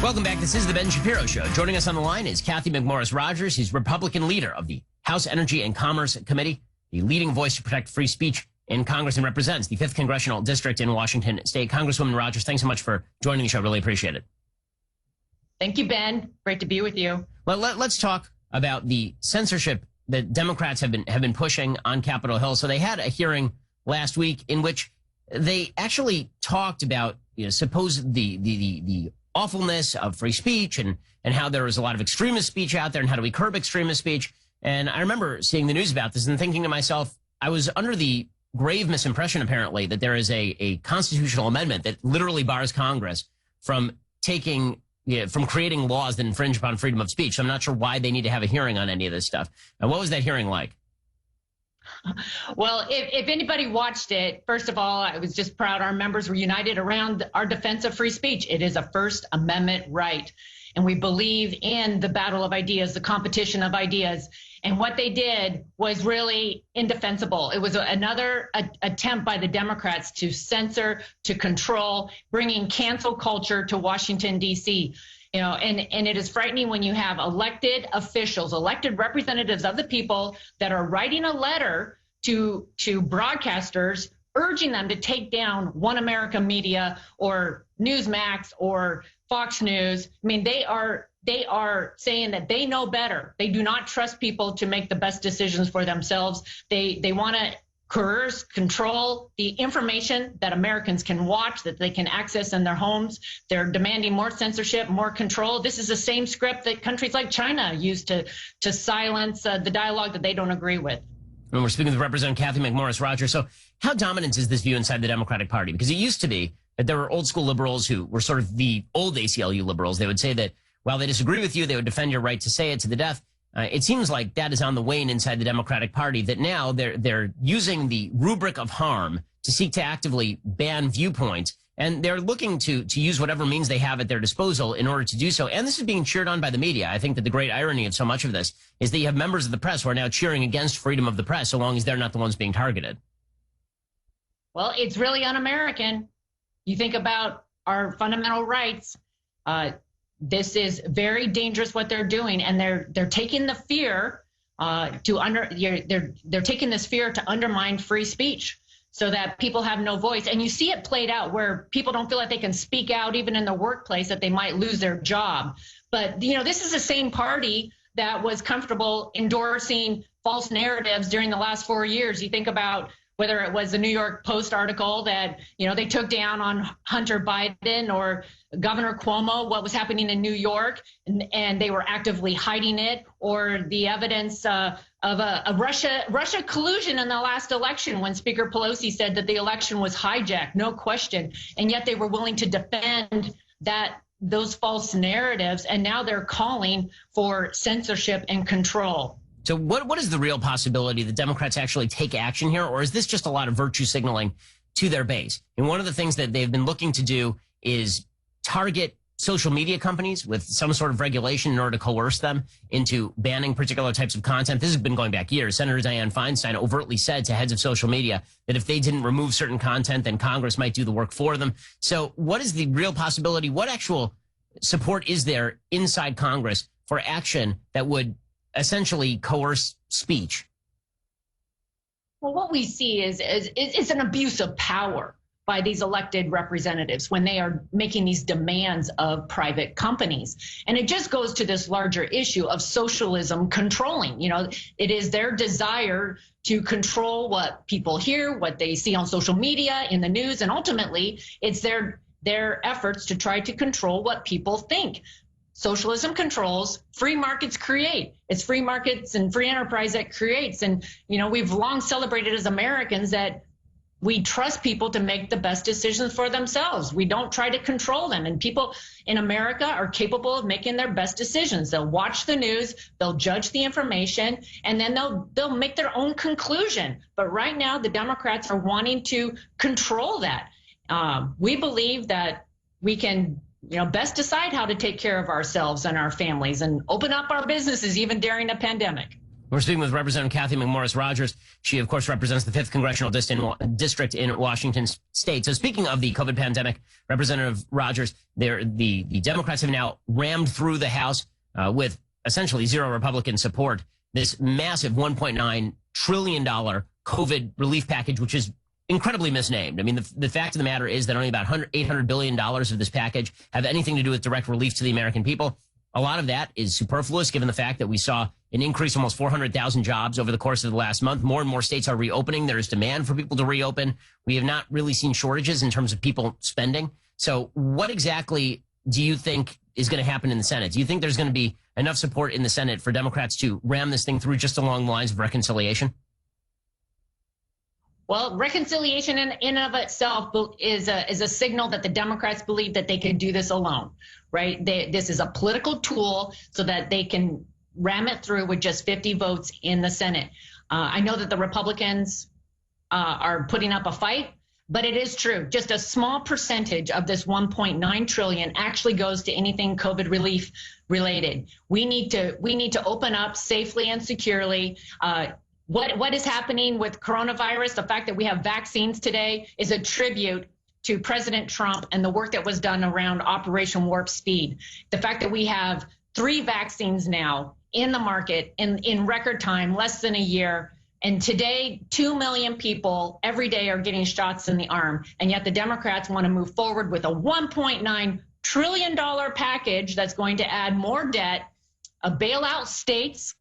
Welcome back. This is the Ben Shapiro Show. Joining us on the line is Cathy McMorris Rodgers. He's Republican leader of the House Energy and Commerce Committee, the leading voice to protect free speech in Congress, and represents the 5th Congressional District in Washington State. Congresswoman Rodgers, thanks so much for joining the show. Really appreciate it. Thank you, Ben. Great to be with you. Well, let's talk about the censorship that Democrats have been pushing on Capitol Hill. So they had a hearing last week in which they actually talked about, supposed the awfulness of free speech and how there was a lot of extremist speech out there and how do we curb extremist speech. And I remember seeing the news about this and thinking to myself, I was under the grave misimpression, apparently, that there is a constitutional amendment that literally bars Congress from creating laws that infringe upon freedom of speech. So I'm not sure why they need to have a hearing on any of this stuff. Now, what was that hearing like? Well, if anybody watched it, first of all, I was just proud our members were united around our defense of free speech. It is a First Amendment right. And we believe in the battle of ideas, the competition of ideas. And what they did was really indefensible. It was another attempt by the Democrats to censor, to control, bringing cancel culture to Washington, D.C. And it is frightening when you have elected officials, elected representatives of the people that are writing a letter to broadcasters urging them to take down One America Media or Newsmax or Fox News. I mean, they are saying that they know better. They do not trust people to make the best decisions for themselves. They want to coerce, control the information that Americans can watch, that they can access in their homes. They're demanding more censorship, more control. This is the same script that countries like China use to silence the dialogue that they don't agree with. And we're speaking with Representative Cathy McMorris Rodgers. So how dominant is this view inside the Democratic Party? Because it used to be that there were old school liberals who were sort of the old ACLU liberals. They would say that while they disagree with you, they would defend your right to say it to the death. It seems like that is on the wane inside the Democratic Party, that now they're using the rubric of harm to seek to actively ban viewpoints. And they're looking to use whatever means they have at their disposal in order to do so. And this is being cheered on by the media. I think that the great irony of so much of this is that you have members of the press who are now cheering against freedom of the press, so long as they're not the ones being targeted. Well, it's really un-American. You think about our fundamental rights. This is very dangerous what they're doing, and they're taking the fear they're taking this fear to undermine free speech so that people have no voice. And you see it played out where people don't feel like they can speak out even in the workplace, that they might lose their job. But this is the same party that was comfortable endorsing false narratives during the last 4 years. You think about whether it was the New York Post article that, they took down on Hunter Biden, or Governor Cuomo, what was happening in New York, and they were actively hiding it, or the evidence of a Russia collusion in the last election when Speaker Pelosi said that the election was hijacked, no question, and yet they were willing to defend those false narratives, and now they're calling for censorship and control. So what is the real possibility that Democrats actually take action here, or is this just a lot of virtue signaling to their base? And one of the things that they've been looking to do is target social media companies with some sort of regulation in order to coerce them into banning particular types of content. This has been going back years. Senator Dianne Feinstein overtly said to heads of social media that if they didn't remove certain content, then Congress might do the work for them. So what is the real possibility? What actual support is there inside Congress for action that would essentially coerce speech? Well, what we see is an abuse of power by these elected representatives when they are making these demands of private companies. And it just goes to this larger issue of socialism controlling. It is their desire to control what people hear, what they see on social media, in the news, and ultimately it's their efforts to try to control what people think. Socialism controls, free markets create. It's free markets and free enterprise that creates. And, we've long celebrated as Americans that we trust people to make the best decisions for themselves. We don't try to control them. And people in America are capable of making their best decisions. They'll watch the news, they'll judge the information, and then they'll make their own conclusion. But right now, the Democrats are wanting to control that. We believe that we can best decide how to take care of ourselves and our families and open up our businesses even during a pandemic. We're speaking with Representative Cathy McMorris Rodgers. She, of course, represents the 5th Congressional District in Washington State. So speaking of the COVID pandemic, Representative Rodgers, the Democrats have now rammed through the House with essentially zero Republican support, this massive $1.9 trillion COVID relief package, which is incredibly misnamed. I mean, the fact of the matter is that only about $800 billion of this package have anything to do with direct relief to the American people. A lot of that is superfluous, given the fact that we saw an increase of almost 400,000 jobs over the course of the last month. More and more states are reopening. There is demand for people to reopen. We have not really seen shortages in terms of people spending. So what exactly do you think is going to happen in the Senate? Do you think there's going to be enough support in the Senate for Democrats to ram this thing through just along the lines of reconciliation? Well, reconciliation in and of itself is a signal that the Democrats believe that they can do this alone, right? This is a political tool so that they can ram it through with just 50 votes in the Senate. I know that the Republicans are putting up a fight, but it is true. Just a small percentage of this 1.9 trillion actually goes to anything COVID relief related. We need to open up safely and securely. What is happening with coronavirus, the fact that we have vaccines today, is a tribute to President Trump and the work that was done around Operation Warp Speed. The fact that we have 3 vaccines now in the market in record time, less than a year. And today, 2 million people every day are getting shots in the arm. And yet the Democrats want to move forward with a $1.9 trillion package that's going to add more debt, bail out states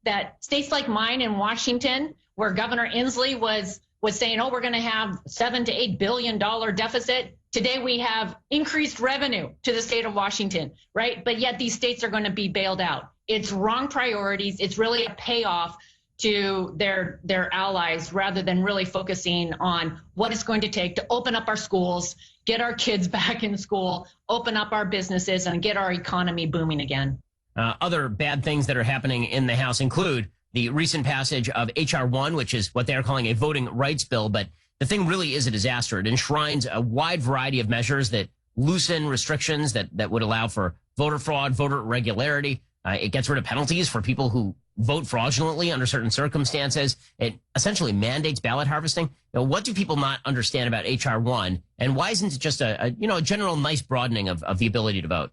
like mine in Washington, where Governor Inslee was saying, oh, we're going to have $7 to $8 billion deficit. Today we have increased revenue to the state of Washington, right? But yet these states are going to be bailed out. It's wrong priorities. It's really a payoff to their allies rather than really focusing on what it's going to take to open up our schools, get our kids back in school, open up our businesses, and get our economy booming again. Other bad things that are happening in the House include the recent passage of H.R. 1, which is what they're calling a voting rights bill. But the thing really is a disaster. It enshrines a wide variety of measures that loosen restrictions that would allow for voter fraud, voter irregularity. It gets rid of penalties for people who vote fraudulently under certain circumstances. It essentially mandates ballot harvesting. What do people not understand about H.R. 1? And why isn't it just a general nice broadening of the ability to vote?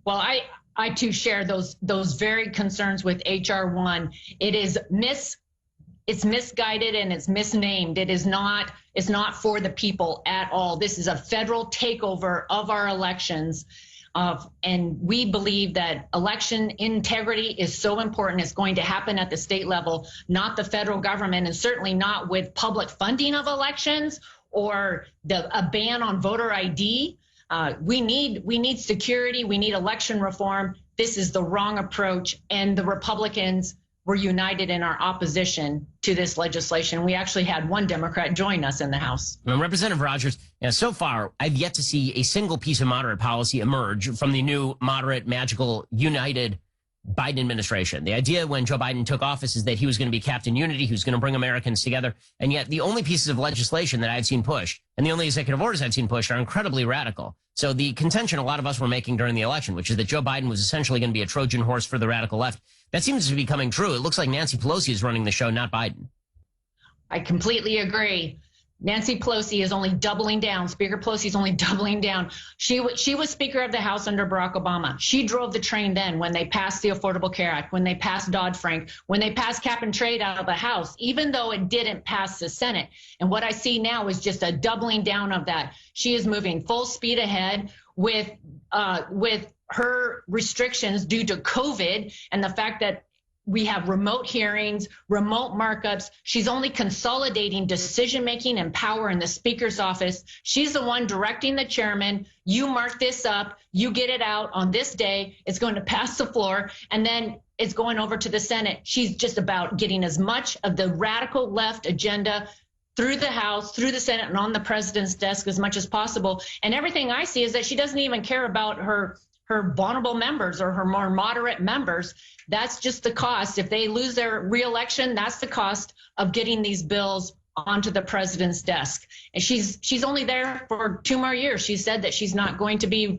Well, I too share those very concerns with H.R. 1. It's misguided and it's misnamed. It's not for the people at all. This is a federal takeover of our elections. And we believe that election integrity is so important. It's going to happen at the state level, not the federal government, and certainly not with public funding of elections or a ban on voter ID. We need security. We need election reform. This is the wrong approach. And the Republicans were united in our opposition to this legislation. We actually had one Democrat join us in the House. Representative Rodgers, so far, I've yet to see a single piece of moderate policy emerge from the new moderate, magical, united Biden administration. The idea when Joe Biden took office is that he was going to be Captain Unity, he was going to bring Americans together. And yet the only pieces of legislation that I've seen pushed and the only executive orders I've seen pushed are incredibly radical. So the contention a lot of us were making during the election, which is that Joe Biden was essentially going to be a Trojan horse for the radical left, that seems to be coming true. It looks like Nancy Pelosi is running the show, not Biden. I completely agree. Nancy Pelosi is only doubling down. Speaker Pelosi is only doubling down. She was Speaker of the House under Barack Obama. She drove the train then when they passed the Affordable Care Act, when they passed Dodd-Frank, when they passed cap and trade out of the House, even though it didn't pass the Senate. And what I see now is just a doubling down of that. She is moving full speed ahead with her restrictions due to COVID and the fact that we have remote hearings, remote markups. She's only consolidating decision-making and power in the Speaker's office. She's the one directing the chairman. You mark this up. You get it out on this day. It's going to pass the floor, and then it's going over to the Senate. She's just about getting as much of the radical left agenda through the House, through the Senate, and on the president's desk as much as possible. And everything I see is that she doesn't even care about her vulnerable members or her more moderate members. That's just the cost. If they lose their reelection, that's the cost of getting these bills onto the president's desk. And she's only there for 2 more years. She said that she's not going to be,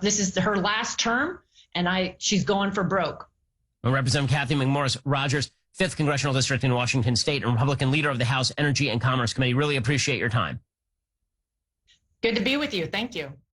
this is her last term, and she's going for broke. Representative Cathy McMorris, Rodgers, 5th Congressional District in Washington State, and Republican leader of the House Energy and Commerce Committee. Really appreciate your time. Good to be with you. Thank you.